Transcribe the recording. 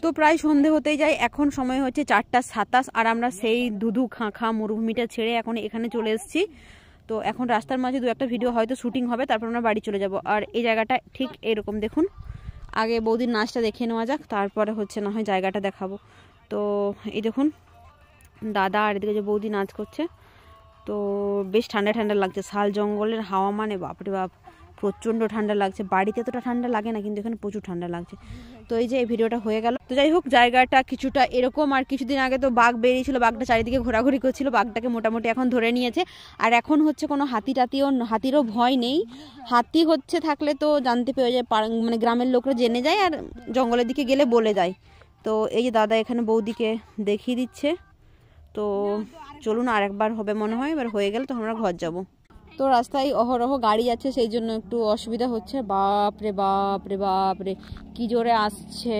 তো প্রায় সন্ধে হতেই যায়, এখন সময় হচ্ছে 4:27 আর আমরা সেই ধুধু খাঁ মরুভূমিটা ছেড়ে এখন এখানে চলে এসেছি। তো এখন রাস্তার মাঝে দু একটা ভিডিও হয়তো শুটিং হবে, তারপর আমরা বাড়ি চলে যাব। আর এই জায়গাটা ঠিক এরকম দেখুন, আগে বৌদির নাচটা দেখে নেওয়া যাক, তারপরে হচ্ছে না হয় জায়গাটা দেখাবো। তো এই দেখুন দাদা আর এদিকে যে বৌদি নাচ করছে। তো বেশ ঠান্ডা ঠান্ডা লাগছে, শাল জঙ্গলের হাওয়া, মানে বাপরে বাপ প্রচণ্ড ঠান্ডা লাগছে। বাড়িতে এতটা ঠান্ডা লাগে না, কিন্তু এখানে প্রচুর ঠান্ডা লাগছে। তো এই যে এই ভিডিওটা হয়ে গেল। তো যাই হোক, জায়গাটা কিছুটা এরকম। আর কিছুদিন আগে তো বাঘ বেরিয়েছিল, বাঘটা চারিদিকে ঘোরাঘুরি করছিল, বাঘটাকে মোটামুটি এখন ধরে নিয়েছে। আর এখন হচ্ছে কোনো হাতিরও ভয় নেই। হাতি হচ্ছে থাকলে তো জানতে পেয়ে যায়, মানে গ্রামের লোকরা জেনে যায় আর জঙ্গলের দিকে গেলে বলে যায়। তো এই যে দাদা এখানে বৌদিকে দেখিয়ে দিচ্ছে। তো চলুন, আর একবার হবে মনে হয়, এবার হয়ে গেলে তখন আমরা ঘর যাব। তো রাস্তায় অহরহ গাড়ি যাচ্ছে, সেই জন্য একটু অসুবিধা হচ্ছে। বাপ রে বাপ রে বাপ রে, কি জোরে আসছে।